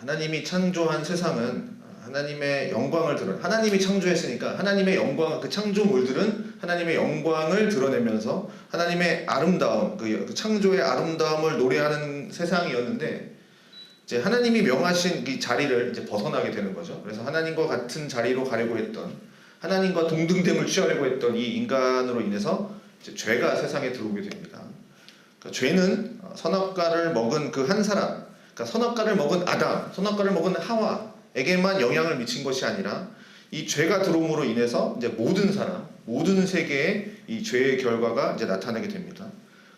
하나님이 창조한 세상은 하나님의 영광을 하나님이 창조했으니까 하나님의 영광, 그 창조물들은 하나님의 영광을 드러내면서 하나님의 아름다움, 그 창조의 아름다움을 노래하는 세상이었는데, 이제 하나님이 명하신 이 자리를 이제 벗어나게 되는 거죠. 그래서 하나님과 같은 자리로 가려고 했던, 하나님과 동등됨을 취하려고 했던 이 인간으로 인해서 이제 죄가 세상에 들어오게 됩니다. 그러니까 죄는 선악과를 먹은 그 한 사람, 그러니까 선악과를 먹은 아담, 선악과를 먹은 하와에게만 영향을 미친 것이 아니라 이 죄가 들어옴으로 인해서 이제 모든 사람, 모든 세계에 이 죄의 결과가 이제 나타나게 됩니다.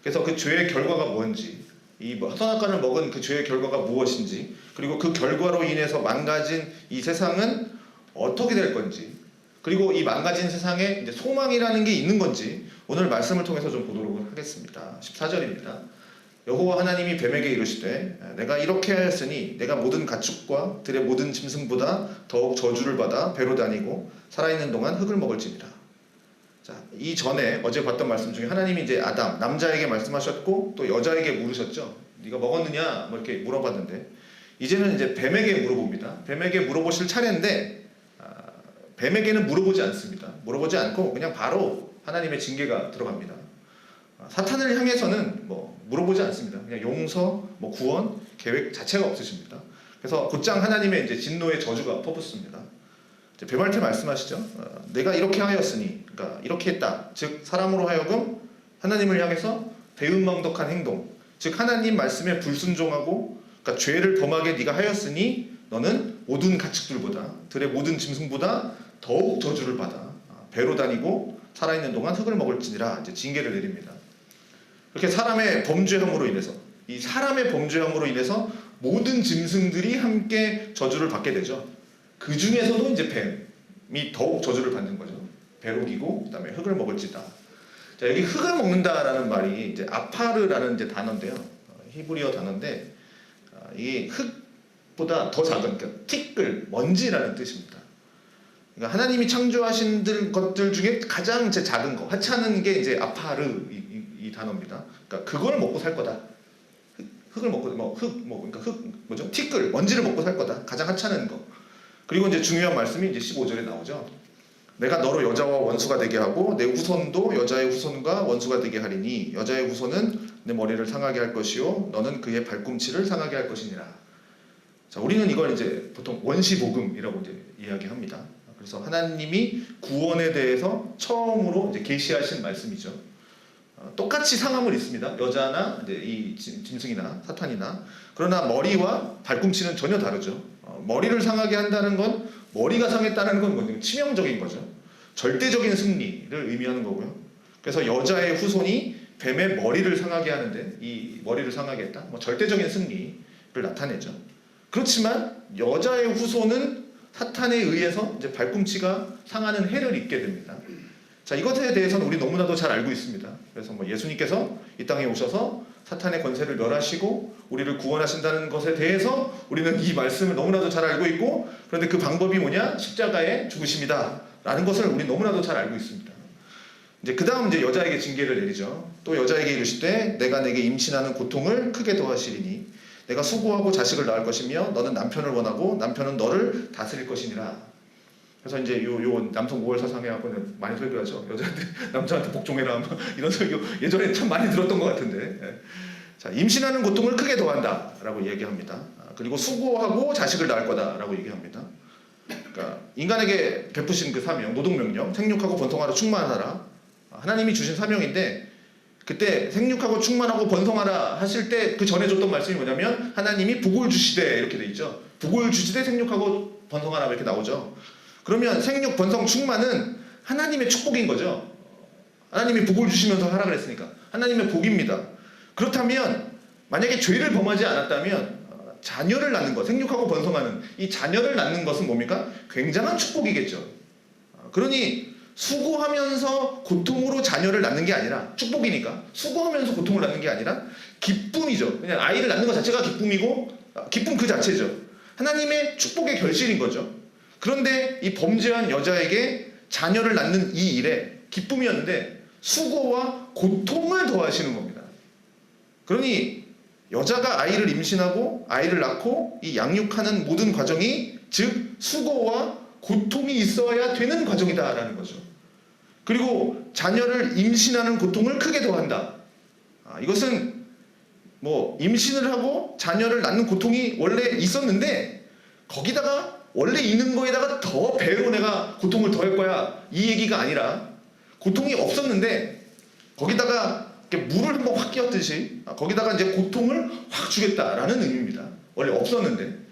그래서 그 죄의 결과가 뭔지, 이 선악과를 먹은 그 죄의 결과가 무엇인지, 그리고 그 결과로 인해서 망가진 이 세상은 어떻게 될 건지, 그리고 이 망가진 세상에 이제 소망이라는 게 있는 건지 오늘 말씀을 통해서 좀 보도록 하겠습니다. 14절입니다. 여호와 하나님이 뱀에게 이르시되 내가 이렇게 하였으니 내가 모든 가축과 들의 모든 짐승보다 더욱 저주를 받아 배로 다니고 살아있는 동안 흙을 먹을지니라. 자, 이 전에 어제 봤던 말씀 중에 하나님이 이제 아담, 남자에게 말씀하셨고 또 여자에게 물으셨죠. 네가 먹었느냐? 뭐 이렇게 물어봤는데, 이제는 이제 뱀에게 물어봅니다. 뱀에게 물어보실 차례인데 뱀에게는 물어보지 않습니다. 물어보지 않고 그냥 바로 하나님의 징계가 들어갑니다. 사탄을 향해서는 뭐 물어보지 않습니다. 그냥 용서, 뭐 구원 계획 자체가 없으십니다. 그래서 곧장 하나님의 이제 진노의 저주가 퍼붓습니다. 뱀한테 말씀하시죠. 내가 이렇게 하였으니, 그러니까 이렇게 했다. 즉 사람으로 하여금 하나님을 향해서 배은망덕한 행동, 즉 하나님 말씀에 불순종하고, 그러니까 죄를 범하게 네가 하였으니 너는 모든 가축들보다, 들의 모든 짐승보다 더욱 저주를 받아 배로 다니고 살아있는 동안 흙을 먹을지니라. 이제 징계를 내립니다. 이렇게 사람의 범죄함으로 인해서, 이 사람의 범죄함으로 인해서 모든 짐승들이 함께 저주를 받게 되죠. 그 중에서도 이제 뱀이 더욱 저주를 받는 거죠. 배록이고 그다음에 흙을 먹을지다. 자, 여기 흙을 먹는다라는 말이 이제 아파르라는 이제 단어인데요. 히브리어 단어인데 이게 흙보다 더 작은, 그러니까 티끌, 먼지라는 뜻입니다. 그러니까 하나님이 창조하신 것들 중에 가장 이제 작은 거, 하찮은 게 이제 아파르 이 단어입니다. 그러니까 그걸 먹고 살 거다. 흙을 먹고 그러니까 뭐죠? 티끌, 먼지를 먹고 살 거다. 가장 하찮은 거. 그리고 이제 중요한 말씀이 이제 15절에 나오죠. 내가 너로 여자와 원수가 되게 하고 내 후손도 여자의 후손과 원수가 되게 하리니 여자의 후손은 내 머리를 상하게 할 것이요 너는 그의 발꿈치를 상하게 할 것이니라. 자, 우리는 이걸 이제 보통 원시복음이라고 이제 이야기합니다. 그래서 하나님이 구원에 대해서 처음으로 이제 계시하신 말씀이죠. 똑같이 상함을 입습니다. 여자나 이제 이 짐승이나 사탄이나. 그러나 머리와 발꿈치는 전혀 다르죠. 머리를 상하게 한다는 건, 머리가 상했다는 건 뭐냐면 치명적인 거죠. 절대적인 승리를 의미하는 거고요. 그래서 여자의 후손이 뱀의 머리를 상하게 하는데, 이 머리를 상하게 했다, 뭐 절대적인 승리를 나타내죠. 그렇지만 여자의 후손은 사탄에 의해서 이제 발꿈치가 상하는 해를 입게 됩니다. 자, 이것에 대해서는 우리 너무나도 잘 알고 있습니다. 그래서 뭐 예수님께서 이 땅에 오셔서 사탄의 권세를 멸하시고 우리를 구원하신다는 것에 대해서 우리는 이 말씀을 너무나도 잘 알고 있고, 그런데 그 방법이 뭐냐? 십자가에 죽으심이다 라는 것을 우리 너무나도 잘 알고 있습니다. 이제 그 다음 이제 여자에게 징계를 내리죠. 또 여자에게 이르시되 내가 내게 임신하는 고통을 크게 더하시리니 내가 수고하고 자식을 낳을 것이며 너는 남편을 원하고 남편은 너를 다스릴 것이니라. 그래서 이제 요 남성 모월 사상회하고는 많이 설교하죠. 여자한테 남자한테 복종해라 이런 설교 예전에 참 많이 들었던 것 같은데. 자, 임신하는 고통을 크게 더한다라고 얘기합니다. 그리고 수고하고 자식을 낳을 거다라고 얘기합니다. 그러니까 인간에게 베푸신 그 사명, 노동명령, 생육하고 번성하라 충만하라. 하나님이 주신 사명인데, 그때 생육하고 충만하고 번성하라 하실 때 그 전에 줬던 말씀이 뭐냐면 하나님이 복을 주시되 이렇게 돼 있죠. 복을 주시되 생육하고 번성하라 이렇게 나오죠. 그러면 생육, 번성, 충만은 하나님의 축복인 거죠. 하나님이 복을 주시면서 하라 그랬으니까 하나님의 복입니다. 그렇다면 만약에 죄를 범하지 않았다면 자녀를 낳는 것, 생육하고 번성하는 이 자녀를 낳는 것은 뭡니까? 굉장한 축복이겠죠. 그러니 수고하면서 고통으로 자녀를 낳는 게 아니라, 축복이니까 수고하면서 고통을 낳는 게 아니라 기쁨이죠. 그냥 아이를 낳는 것 자체가 기쁨이고, 기쁨 그 자체죠. 하나님의 축복의 결실인 거죠. 그런데 이 범죄한 여자에게 자녀를 낳는 이 일에 기쁨이었는데 수고와 고통을 더하시는 겁니다. 그러니 여자가 아이를 임신하고 아이를 낳고 이 양육하는 모든 과정이 즉 수고와 고통이 있어야 되는 과정이다라는 거죠. 그리고 자녀를 임신하는 고통을 크게 더한다. 이것은 뭐 임신을 하고 자녀를 낳는 고통이 원래 있었는데 거기다가 원래 있는 거에다가 더 배로 내가 고통을 더할 거야 이 얘기가 아니라 고통이 없었는데 거기다가 이렇게 물을 한번 확 끼얹듯이 거기다가 이제 고통을 확 주겠다라는 의미입니다. 원래 없었는데.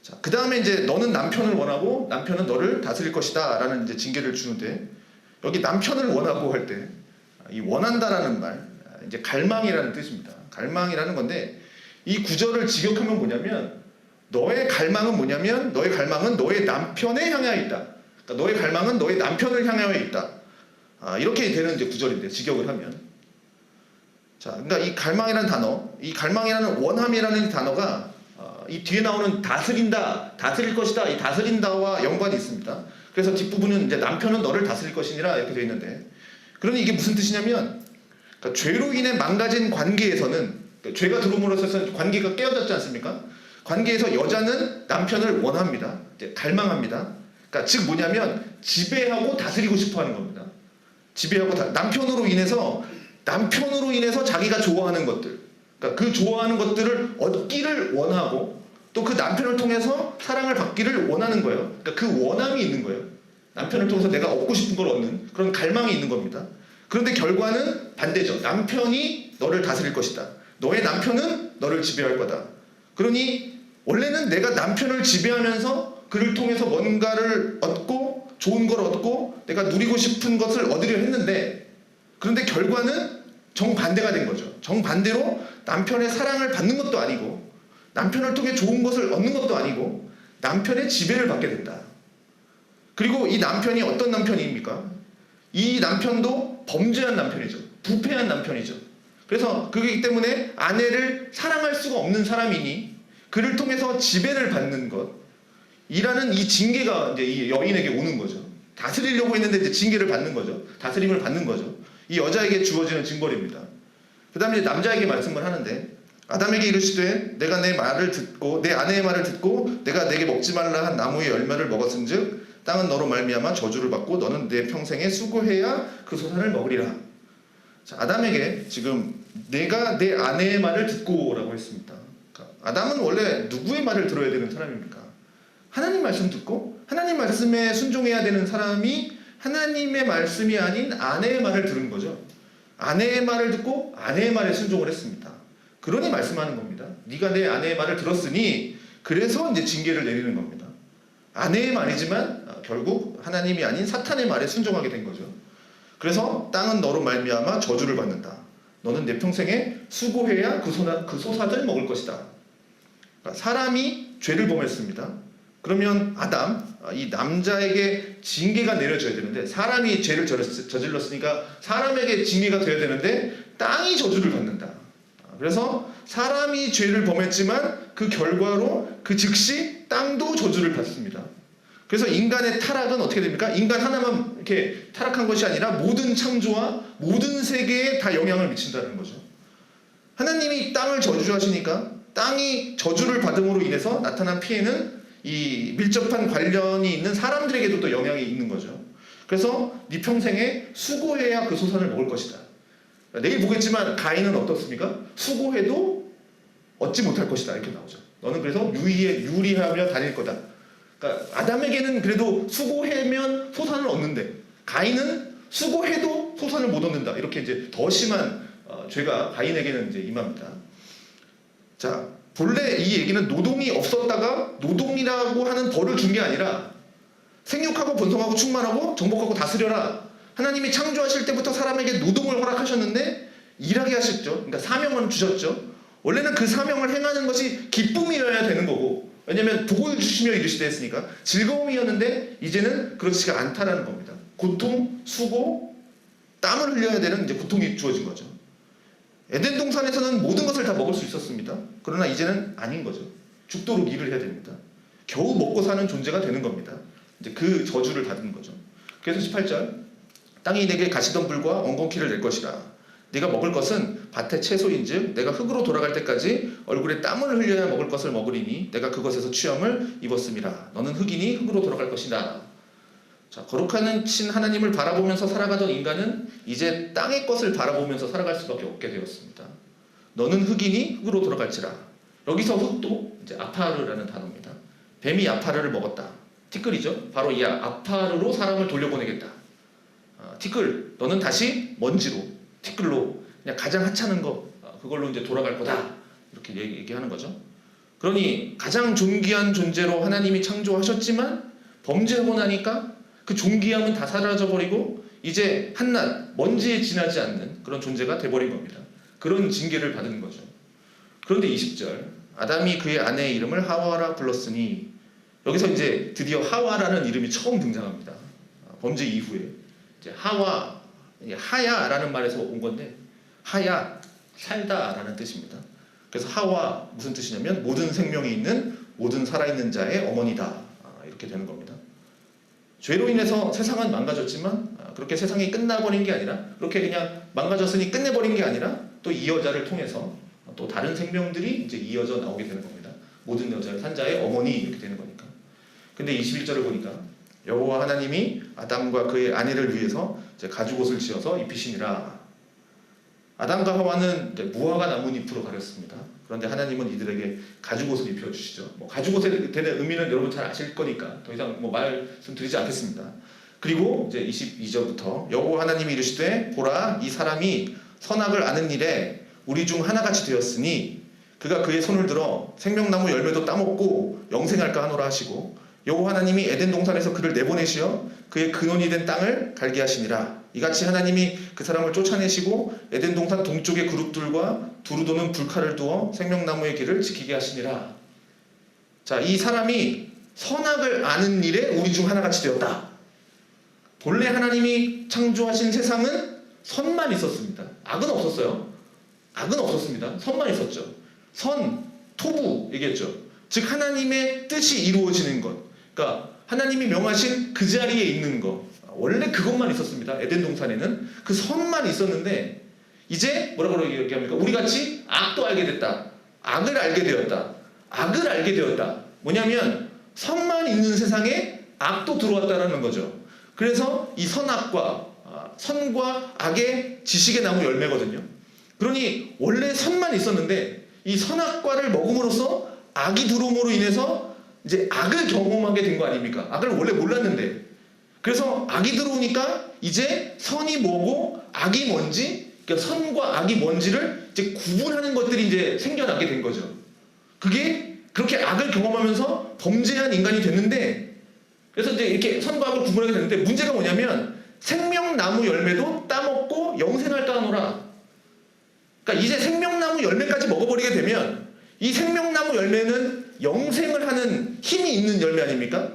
자, 그 다음에 이제 너는 남편을 원하고 남편은 너를 다스릴 것이다 라는 이제 징계를 주는데 여기 남편을 원하고 할 때 이 원한다라는 말 이제 갈망이라는 뜻입니다. 갈망이라는 건데 이 구절을 직역하면 뭐냐면 너의 갈망은 뭐냐면 너의 갈망은 너의 남편에 향하여 있다. 그러니까 너의 갈망은 너의 남편을 향하여 있다. 이렇게 되는 이제 구절인데 직역을 하면 자, 그러니까 이 갈망이라는 단어, 이 갈망이라는 원함이라는 단어가 이 뒤에 나오는 다스린다, 다스릴 것이다, 이 다스린다와 연관이 있습니다. 그래서 뒷부분은 이제 남편은 너를 다스릴 것이니라 이렇게 되어 있는데, 그러니 이게 무슨 뜻이냐면, 그러니까 죄로 인해 망가진 관계에서는 그러니까 죄가 들어옴으로써 관계가 깨어졌지 않습니까? 관계에서 여자는 남편을 원합니다. 이제 갈망합니다. 그러니까 즉 뭐냐면 지배하고 다스리고 싶어하는 겁니다. 지배하고 남편으로 인해서 자기가 좋아하는 것들, 그러니까 그 좋아하는 것들을 얻기를 원하고 또 그 남편을 통해서 사랑을 받기를 원하는 거예요. 그러니까 그 원함이 있는 거예요. 남편을 통해서 내가 얻고 싶은 걸 얻는 그런 갈망이 있는 겁니다. 그런데 결과는 반대죠. 남편이 너를 다스릴 것이다. 너의 남편은 너를 지배할 거다. 그러니 원래는 내가 남편을 지배하면서 그를 통해서 뭔가를 얻고 좋은 걸 얻고 내가 누리고 싶은 것을 얻으려 했는데 그런데 결과는 정반대가 된 거죠. 정반대로 남편의 사랑을 받는 것도 아니고 남편을 통해 좋은 것을 얻는 것도 아니고 남편의 지배를 받게 된다. 그리고 이 남편이 어떤 남편입니까? 이 남편도 범죄한 남편이죠. 부패한 남편이죠. 그래서 그렇기 때문에 아내를 사랑할 수가 없는 사람이니 그를 통해서 지배를 받는 것 이라는 이 징계가 이제 이 여인에게 오는 거죠. 다스리려고 했는데 이제 징계를 받는 거죠. 다스림을 받는 거죠. 이 여자에게 주어지는 징벌입니다. 그 다음에 남자에게 말씀을 하는데 아담에게 이르시되 내가 내 말을 듣고 내 아내의 말을 듣고 내가 내게 먹지 말라 한 나무의 열매를 먹었은즉 땅은 너로 말미암아 저주를 받고 너는 내 평생에 수고해야 그 소산을 먹으리라. 자, 아담에게 지금 내가 내 아내의 말을 듣고라고 했습니다. 그러니까 아담은 원래 누구의 말을 들어야 되는 사람입니까? 하나님 말씀 듣고 하나님 말씀에 순종해야 되는 사람이 하나님의 말씀이 아닌 아내의 말을 들은 거죠. 아내의 말을 듣고 아내의 말에 순종을 했습니다. 그러니 말씀하는 겁니다. 네가 내 아내의 말을 들었으니 그래서 이제 징계를 내리는 겁니다. 아내의 말이지만 결국 하나님이 아닌 사탄의 말에 순종하게 된 거죠. 그래서 땅은 너로 말미암아 저주를 받는다. 너는 내 평생에 수고해야 그 소산을 먹을 것이다. 그러니까 사람이 죄를 범했습니다. 그러면 아담, 이 남자에게 징계가 내려져야 되는데 사람이 죄를 저질렀으니까 사람에게 징계가 되어야 되는데 땅이 저주를 받는다. 그래서 사람이 죄를 범했지만 그 결과로 그 즉시 땅도 저주를 받습니다. 그래서 인간의 타락은 어떻게 됩니까? 인간 하나만 이렇게 타락한 것이 아니라 모든 창조와 모든 세계에 다 영향을 미친다는 거죠. 하나님이 땅을 저주하시니까 땅이 저주를 받음으로 인해서 나타난 피해는 이 밀접한 관련이 있는 사람들에게도 또 영향이 있는 거죠. 그래서 네 평생에 수고해야 그 소산을 먹을 것이다. 내일 보겠지만 가인은 어떻습니까? 수고해도 얻지 못할 것이다 이렇게 나오죠. 너는 그래서 유리하며 다닐 거다. 그러니까 아담에게는 그래도 수고하면 소산을 얻는데 가인은 수고해도 소산을 못 얻는다. 이렇게 이제 더 심한 죄가 가인에게는 이제 임합니다. 자, 본래 이 얘기는 노동이 없었다가 노동이라고 하는 벌을 준 게 아니라 생육하고 번성하고 충만하고 정복하고 다스려라. 하나님이 창조하실 때부터 사람에게 노동을 허락하셨는데 일하게 하셨죠. 그러니까 사명을 주셨죠. 원래는 그 사명을 행하는 것이 기쁨이어야 되는 거고 왜냐하면 복을 주시며 이르시되 했으니까 즐거움이었는데 이제는 그렇지가 않다라는 겁니다. 고통, 수고, 땀을 흘려야 되는 이제 고통이 주어진 거죠. 에덴 동산에서는 모든 것을 다 먹을 수 있었습니다. 그러나 이제는 아닌 거죠. 죽도록 일을 해야 됩니다. 겨우 먹고 사는 존재가 되는 겁니다. 이제 그 저주를 받은 거죠. 그래서 18절 땅이 내게 가시덤불과 엉겅퀴를 낼 것이라. 네가 먹을 것은 밭의 채소인즉 내가 흙으로 돌아갈 때까지 얼굴에 땀을 흘려야 먹을 것을 먹으리니 내가 그것에서 취함을 입었음이라. 너는 흙이니 흙으로 돌아갈 것이다. 자, 거룩한 신 하나님을 바라보면서 살아가던 인간은 이제 땅의 것을 바라보면서 살아갈 수밖에 없게 되었습니다. 너는 흙이니 흙으로 돌아갈지라. 여기서 흙도 이제 아파르라는 단어입니다. 뱀이 아파르를 먹었다. 티끌이죠. 바로 이 아파르로 사람을 돌려보내겠다. 티끌, 너는 다시 먼지로, 티끌로 그냥 가장 하찮은 거 그걸로 이제 돌아갈 거다. 이렇게 얘기하는 거죠. 그러니 가장 존귀한 존재로 하나님이 창조하셨지만 범죄하고 나니까 그 존귀함은 다 사라져버리고 이제 한낱 먼지에 지나지 않는 그런 존재가 돼버린 겁니다. 그런 징계를 받은 거죠. 그런데 20절, 아담이 그의 아내의 이름을 하와라 불렀으니, 여기서 이제 드디어 하와라는 이름이 처음 등장합니다. 범죄 이후에 이제 하와, 하야라는 말에서 온 건데, 하야, 살다라는 뜻입니다. 그래서 하와 무슨 뜻이냐면 모든 생명이 있는 모든 살아있는 자의 어머니다, 이렇게 되는 겁니다. 죄로 인해서 세상은 망가졌지만 그렇게 세상이 끝나버린 게 아니라, 그렇게 그냥 망가졌으니 끝내버린 게 아니라 또 이 여자를 통해서 또 다른 생명들이 이제 이어져 나오게 되는 겁니다. 모든 여자의 산자의 어머니, 이렇게 되는 거니까. 근데 21절을 보니까 여호와 하나님이 아담과 그의 아내를 위해서 이제 가죽옷을 지어서 입히시니라. 아담과 하와는 이제 무화과 나뭇잎으로 가렸습니다. 그런데 하나님은 이들에게 가죽옷을 입혀주시죠. 가죽옷에 대한 의미는 여러분 잘 아실 거니까 더 이상 말씀드리지 않겠습니다. 그리고 이제 22절부터 여호와 하나님이 이르시되 보라, 이 사람이 선악을 아는 일에 우리 중 하나같이 되었으니 그가 그의 손을 들어 생명나무 열매도 따먹고 영생할까 하노라 하시고, 여호와 하나님이 에덴 동산에서 그를 내보내시어 그의 근원이 된 땅을 갈게 하시니라. 이같이 하나님이 그 사람을 쫓아내시고 에덴 동산 동쪽의 그룹들과 두루 도는 불칼을 두어 생명나무의 길을 지키게 하시니라. 자, 이 사람이 선악을 아는 일에 우리 중 하나같이 되었다. 본래 하나님이 창조하신 세상은 선만 있었습니다. 악은 없었어요. 악은 없었습니다. 선만 있었죠. 선, 토부 얘기했죠. 즉 하나님의 뜻이 이루어지는 것, 그러니까 하나님이 명하신 그 자리에 있는 것, 원래 그것만 있었습니다. 에덴 동산에는 그 선만 있었는데 이제 뭐라고 얘기합니까? 우리같이 악도 알게 됐다. 악을 알게 되었다. 악을 알게 되었다. 뭐냐면 선만 있는 세상에 악도 들어왔다는 거죠. 그래서 이 선과 악의 지식의 나무 열매거든요. 그러니 원래 선만 있었는데 이 선악과를 먹음으로써 악이 들어옴으로 인해서 이제 악을 경험하게 된 거 아닙니까? 악을 원래 몰랐는데. 그래서 악이 들어오니까 이제 선이 뭐고 악이 뭔지, 그러니까 선과 악이 뭔지를 이제 구분하는 것들이 이제 생겨나게 된 거죠. 그게 그렇게 악을 경험하면서 범죄한 인간이 됐는데, 그래서 이제 이렇게 선과 악을 구분하게 됐는데 문제가 뭐냐면 생명나무 열매도 따먹고 영생할까 하노라. 그러니까 이제 생명나무 열매까지 먹어버리게 되면 이 생명나무 열매는 영생을 하는 힘이 있는 열매 아닙니까?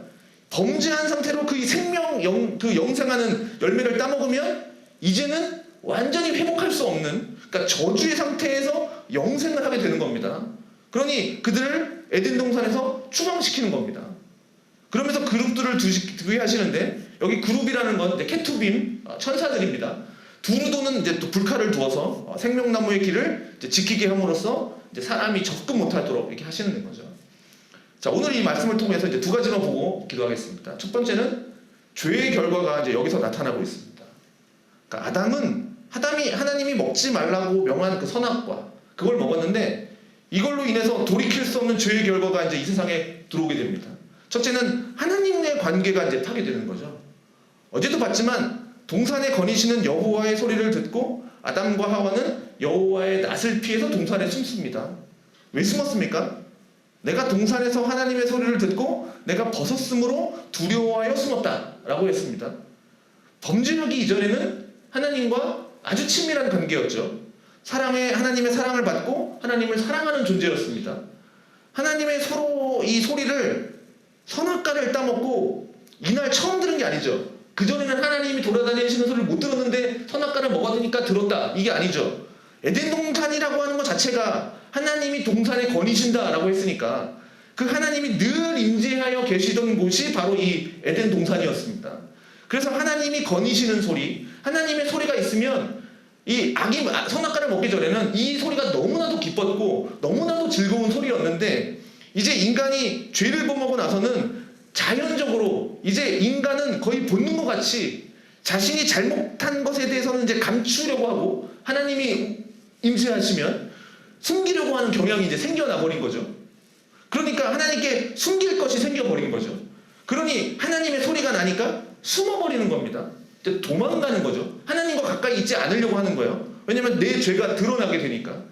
범죄한 상태로 그 영생하는 열매를 따먹으면 이제는 완전히 회복할 수 없는, 그러니까 저주의 상태에서 영생을 하게 되는 겁니다. 그러니 그들을 에덴 동산에서 추방시키는 겁니다. 그러면서 그룹들을 두게 하시는데, 여기 그룹이라는 건 이제 케투빔, 천사들입니다. 두루도는 이제 또 불칼을 두어서 생명나무의 길을 이제 지키게 함으로써 이제 사람이 접근 못하도록 이렇게 하시는 거죠. 자, 오늘 이 말씀을 통해서 이제 두 가지만 보고 기도하겠습니다. 첫 번째는 죄의 결과가 이제 여기서 나타나고 있습니다. 그러니까 아담이 하나님이 먹지 말라고 명한 그 선악과 그걸 먹었는데 이걸로 인해서 돌이킬 수 없는 죄의 결과가 이제 이 세상에 들어오게 됩니다. 첫째는 하나님과의 관계가 이제 파괴되는 거죠. 어제도 봤지만 동산에 거니시는 여호와의 소리를 듣고 아담과 하와는 여호와의 낯을 피해서 동산에 숨습니다. 왜 숨었습니까? 내가 동산에서 하나님의 소리를 듣고 내가 벗었으므로 두려워하여 숨었다라고 했습니다. 범죄하기 이전에는 하나님과 아주 친밀한 관계였죠. 하나님의 사랑을 받고 하나님을 사랑하는 존재였습니다. 하나님의 서로 이 소리를 선악과를 따먹고 이날 처음 들은 게 아니죠. 그전에는 하나님이 돌아다니시는 소리를 못 들었는데 선악과를 먹었으니까 들었다, 이게 아니죠. 에덴 동산이라고 하는 것 자체가 하나님이 동산에 거니신다라고 했으니까 그 하나님이 늘 임재하여 계시던 곳이 바로 이 에덴 동산이었습니다. 그래서 하나님이 거니시는 소리, 하나님의 소리가 있으면 이 아기 선악과를 먹기 전에는 이 소리가 너무나도 기뻤고 너무나도 즐거운 소리였는데 이제 인간이 죄를 범하고 나서는 자연적으로 이제 인간은 거의 본능과 같이 자신이 잘못한 것에 대해서는 이제 감추려고 하고 하나님이 임재하시면 숨기려고 하는 경향이 이제 생겨나 버린 거죠. 그러니까 하나님께 숨길 것이 생겨버린 거죠. 그러니 하나님의 소리가 나니까 숨어버리는 겁니다. 이제 도망가는 거죠. 하나님과 가까이 있지 않으려고 하는 거예요. 왜냐하면 내 죄가 드러나게 되니까.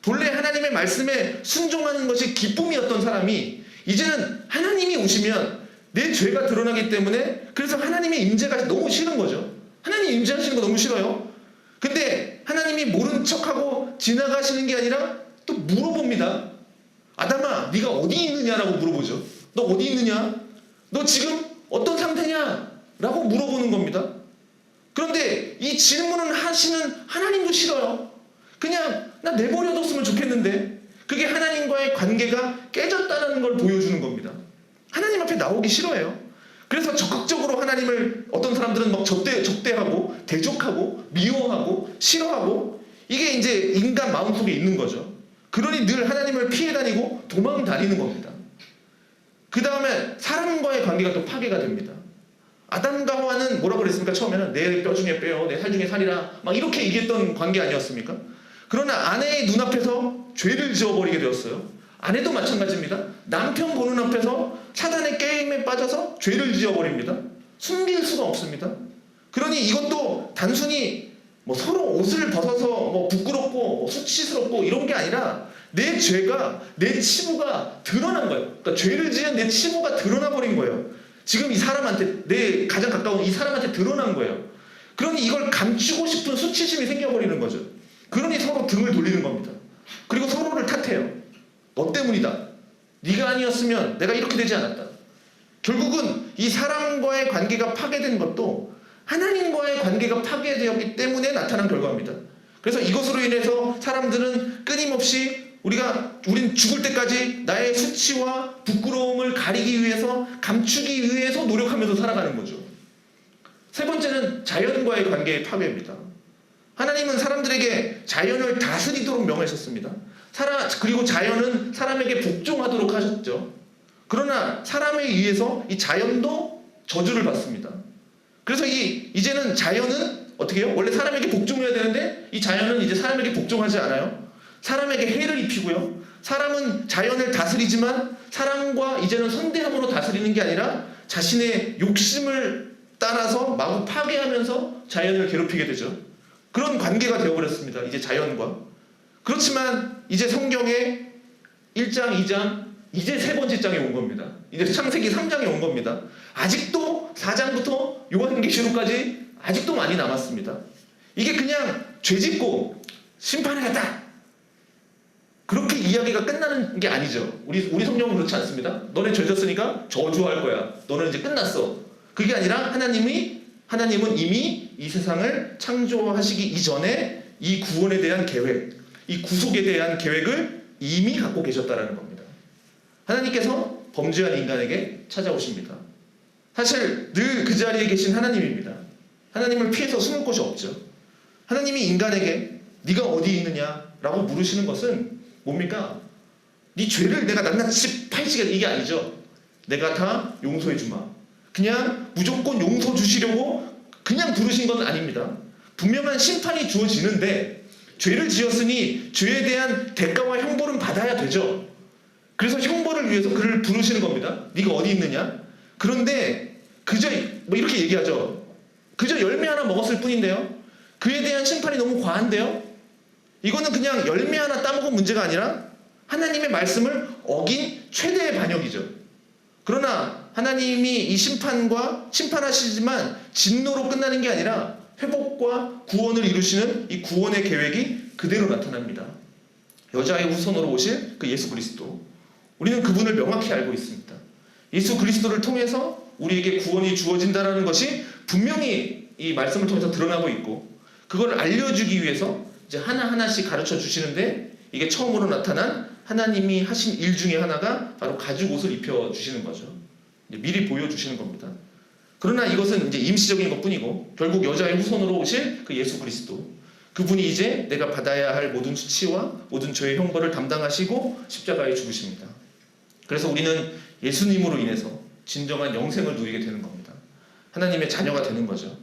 본래 하나님의 말씀에 순종하는 것이 기쁨이었던 사람이 이제는 하나님이 오시면 내 죄가 드러나기 때문에 그래서 하나님의 임재가 너무 싫은 거죠. 하나님 임재하시는 거 너무 싫어요. 근데 하나님이 모른 척하고 지나가시는 게 아니라 또 물어봅니다. 아담아, 네가 어디 있느냐라고 물어보죠. 너 어디 있느냐? 너 지금 어떤 상태냐? 라고 물어보는 겁니다. 그런데 이 질문을 하시는 하나님도 싫어요. 그냥 나 내버려뒀으면 좋겠는데 그게 하나님과의 관계가 깨졌다는 걸 보여주는 겁니다. 하나님 앞에 나오기 싫어해요. 그래서 적극적으로 하나님을 어떤 사람들은 막 적대하고 대적하고 미워하고 싫어하고 이게 이제 인간 마음속에 있는 거죠. 그러니 늘 하나님을 피해 다니고 도망 다니는 겁니다. 그 다음에 사람과의 관계가 또 파괴가 됩니다. 아담과 하와는 뭐라고 그랬습니까? 처음에는 내 뼈 중에 뼈요, 내 살 중에 살이라 막 이렇게 얘기했던 관계 아니었습니까? 그러나 아내의 눈앞에서 죄를 지어버리게 되었어요. 아내도 마찬가지입니다. 남편 보는 앞에서 사단의 게임에 빠져서 죄를 지어버립니다. 숨길 수가 없습니다. 그러니 이것도 단순히 뭐 서로 옷을 벗어서 뭐 부끄럽고 수치스럽고 이런 게 아니라 내 죄가, 내 치부가 드러난 거예요. 그러니까 죄를 지은 내 치부가 드러나 버린 거예요. 지금 이 사람한테, 내 가장 가까운 이 사람한테 드러난 거예요. 그러니 이걸 감추고 싶은 수치심이 생겨버리는 거죠. 그러니 서로 등을 돌리는 겁니다. 그리고 서로를 탓해요. 너 때문이다. 네가 아니었으면 내가 이렇게 되지 않았다. 결국은 이 사람과의 관계가 파괴된 것도 하나님과의 관계가 파괴되었기 때문에 나타난 결과입니다. 그래서 이것으로 인해서 사람들은 끊임없이 우린 죽을 때까지 나의 수치와 부끄러움을 가리기 위해서 감추기 위해서 노력하면서 살아가는 거죠. 세 번째는 자연과의 관계의 파괴입니다. 하나님은 사람들에게 자연을 다스리도록 명하셨습니다. 그리고 자연은 사람에게 복종하도록 하셨죠. 그러나 사람에 의해서 이 자연도 저주를 받습니다. 그래서 이제는 자연은 어떻게 해요? 원래 사람에게 복종해야 되는데 이 자연은 이제 사람에게 복종하지 않아요. 사람에게 해를 입히고요. 사람은 자연을 다스리지만 사람과 이제는 선대함으로 다스리는 게 아니라 자신의 욕심을 따라서 마구 파괴하면서 자연을 괴롭히게 되죠. 그런 관계가 되어버렸습니다. 이제 자연과. 그렇지만 이제 성경의 1장, 2장, 이제 세 번째 장에 온 겁니다. 이제 창세기 3장에 온 겁니다. 아직도 4장부터 요한계시록까지 아직도 많이 남았습니다. 이게 그냥 죄짓고 심판하겠다 그렇게 이야기가 끝나는 게 아니죠. 우리 성경은 그렇지 않습니다. 너네 죄졌으니까 저주할 거야. 너는 이제 끝났어. 그게 아니라 하나님은 이미 이 세상을 창조하시기 이전에 이 구원에 대한 계획, 이 구속에 대한 계획을 이미 갖고 계셨다는 겁니다. 하나님께서 범죄한 인간에게 찾아오십니다. 사실 늘 그 자리에 계신 하나님입니다. 하나님을 피해서 숨을 곳이 없죠. 하나님이 인간에게 네가 어디 있느냐라고 물으시는 것은 뭡니까? 네 죄를 내가 낱낱이 파헤치겠다 이게 아니죠. 내가 다 용서해 주마. 그냥 무조건 용서 주시려고 그냥 부르신 건 아닙니다. 분명한 심판이 주어지는데 죄를 지었으니 죄에 대한 대가와 형벌은 받아야 되죠. 그래서 형벌을 위해서 그를 부르시는 겁니다. 네가 어디 있느냐? 그런데 그저 뭐 이렇게 얘기하죠. 그저 열매 하나 먹었을 뿐인데요. 그에 대한 심판이 너무 과한데요. 이거는 그냥 열매 하나 따먹은 문제가 아니라 하나님의 말씀을 어긴 최대의 반역이죠. 그러나 하나님이 이 심판하시지만 진노로 끝나는 게 아니라 회복과 구원을 이루시는 이 구원의 계획이 그대로 나타납니다. 여자의 후손으로 오실 그 예수 그리스도. 우리는 그분을 명확히 알고 있습니다. 예수 그리스도를 통해서 우리에게 구원이 주어진다는 것이 분명히 이 말씀을 통해서 드러나고 있고 그걸 알려주기 위해서 이제 하나하나씩 가르쳐 주시는데 이게 처음으로 나타난 하나님이 하신 일 중에 하나가 바로 가죽 옷을 입혀 주시는 거죠. 미리 보여주시는 겁니다. 그러나 이것은 이제 임시적인 것 뿐이고 결국 여자의 후손으로 오실 그 예수 그리스도 그분이 이제 내가 받아야 할 모든 수치와 모든 죄의 형벌을 담당하시고 십자가에 죽으십니다. 그래서 우리는 예수님으로 인해서 진정한 영생을 누리게 되는 겁니다. 하나님의 자녀가 되는 거죠.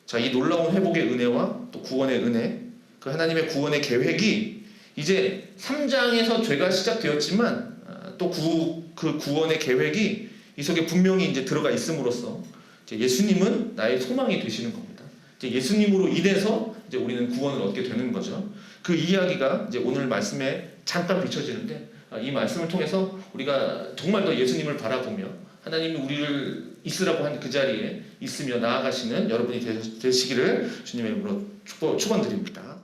자, 이 놀라운 회복의 은혜와 또 구원의 은혜, 그 하나님의 구원의 계획이 이제 3장에서 죄가 시작되었지만 또 그 구원의 계획이 이 속에 분명히 이제 들어가 있음으로써 이제 예수님은 나의 소망이 되시는 겁니다. 이제 예수님으로 인해서 이제 우리는 구원을 얻게 되는 거죠. 그 이야기가 이제 오늘 말씀에 잠깐 비춰지는데 이 말씀을 통해서 우리가 정말 더 예수님을 바라보며 하나님이 우리를 있으라고 한 그 자리에 있으며 나아가시는 여러분이 되시기를 주님의 이름으로 축원드립니다.